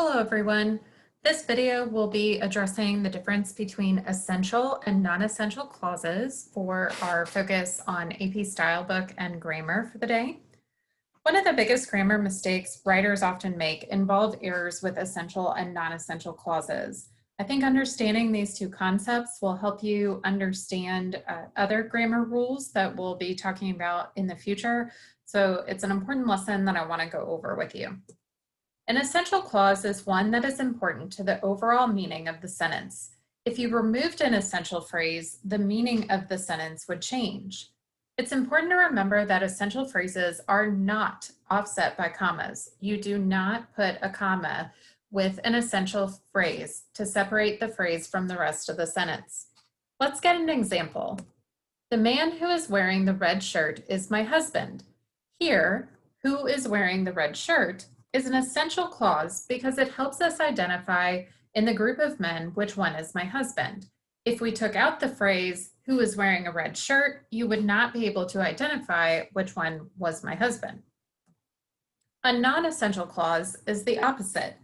Hello, everyone. This video will be addressing the difference between essential and non-essential clauses for our focus on AP Style Book and grammar for the day. One of the biggest grammar mistakes writers often make involve errors with essential and non-essential clauses. I think understanding these two concepts will help you understand other grammar rules that we'll be talking about in the future. So it's an important lesson that I want to go over with you. An essential clause is one that is important to the overall meaning of the sentence. If you removed an essential phrase, the meaning of the sentence would change. It's important to remember that essential phrases are not offset by commas. You do not put a comma with an essential phrase to separate the phrase from the rest of the sentence. Let's get an example. The man who is wearing the red shirt is my husband. Here, who is wearing the red shirt is an essential clause because it helps us identify in the group of men which one is my husband. If we took out the phrase, who is wearing a red shirt, you would not be able to identify which one was my husband. A non-essential clause is the opposite.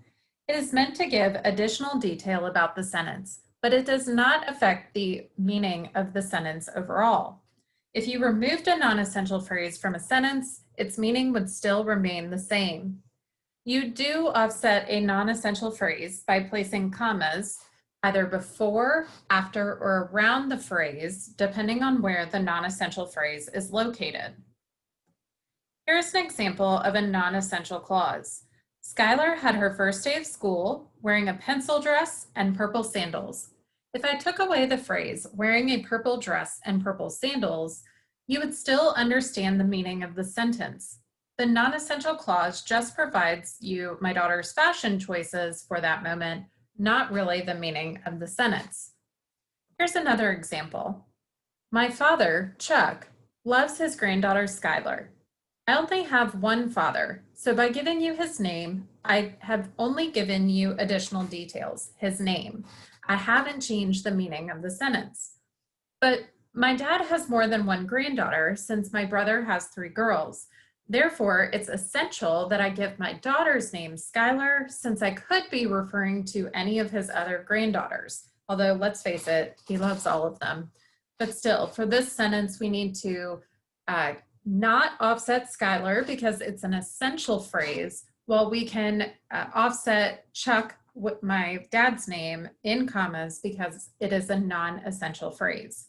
It is meant to give additional detail about the sentence, but it does not affect the meaning of the sentence overall. If you removed a non-essential phrase from a sentence, its meaning would still remain the same. You do offset a non-essential phrase by placing commas either before, after, or around the phrase, depending on where the non-essential phrase is located. Here's an example of a non-essential clause. Skylar had her first day of school wearing a pencil dress and purple sandals. If I took away the phrase wearing a purple dress and purple sandals, you would still understand the meaning of the sentence. The non-essential clause just provides you my daughter's fashion choices for that moment, not really the meaning of the sentence. Here's another example. My father, Chuck, loves his granddaughter, Skylar. I only have one father, so by giving you his name, I have only given you additional details, his name. I haven't changed the meaning of the sentence. But my dad has more than one granddaughter since my brother has 3 girls. Therefore, it's essential that I give my daughter's name Skylar, since I could be referring to any of his other granddaughters. Although, let's face it, he loves all of them. But still, for this sentence, we need to not offset Skylar because it's an essential phrase, while we can offset Chuck with my dad's name in commas because it is a non-essential phrase.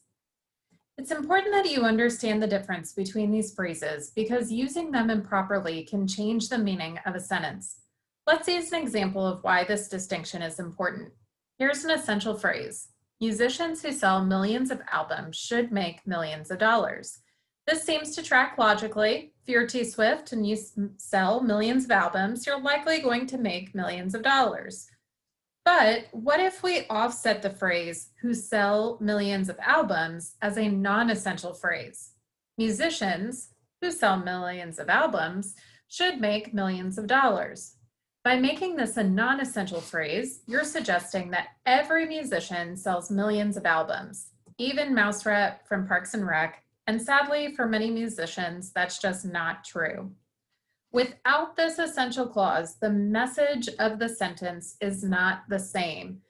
It's important that you understand the difference between these phrases because using them improperly can change the meaning of a sentence. Let's use an example of why this distinction is important. Here's an essential phrase. Musicians who sell millions of albums should make millions of dollars. This seems to track logically. If you're T Swift and you sell millions of albums, you're likely going to make millions of dollars. But what if we offset the phrase who sell millions of albums as a non-essential phrase? Musicians who sell millions of albums should make millions of dollars. By making this a non-essential phrase, you're suggesting that every musician sells millions of albums, even Mouse Rep from Parks and Rec, and sadly for many musicians, that's just not true. Without this essential clause, the message of the sentence is not the same.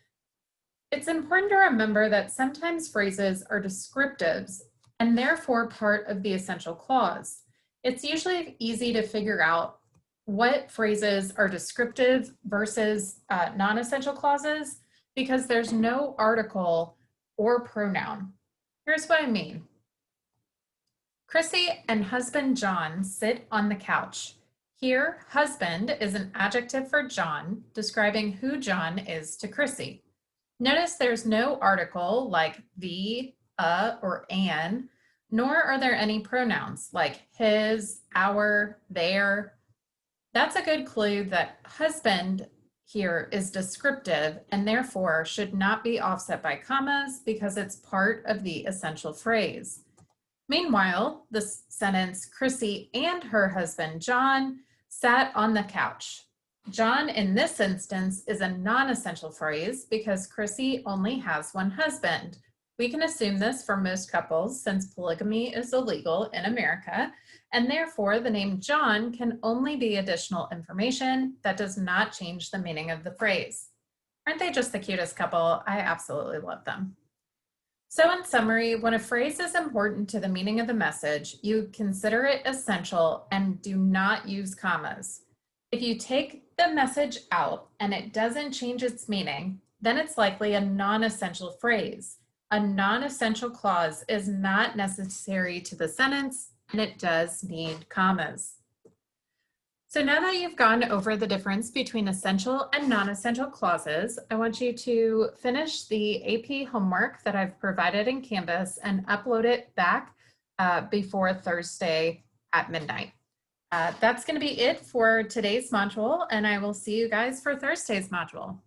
It's important to remember that sometimes phrases are descriptives and therefore part of the essential clause. It's usually easy to figure out what phrases are descriptive versus non-essential clauses because there's no article or pronoun. Here's what I mean. Chrissy and husband John sit on the couch. Here, husband is an adjective for John, describing who John is to Chrissy. Notice there's no article like the, or an, nor are there any pronouns like his, our, their. That's a good clue that husband here is descriptive and therefore should not be offset by commas because it's part of the essential phrase. Meanwhile, the sentence, Chrissy and her husband, John, sat on the couch. John, in this instance, is a non-essential phrase because Chrissy only has one husband. We can assume this for most couples since polygamy is illegal in America, and therefore the name John can only be additional information that does not change the meaning of the phrase. Aren't they just the cutest couple? I absolutely love them. So in summary, when a phrase is important to the meaning of the message, you consider it essential and do not use commas. If you take the message out and it doesn't change its meaning, then it's likely a non-essential phrase. A non-essential clause is not necessary to the sentence, and it does need commas. So now that you've gone over the difference between essential and non-essential clauses, I want you to finish the AP homework that I've provided in Canvas and upload it back before Thursday at midnight. That's going to be it for today's module, and I will see you guys for Thursday's module.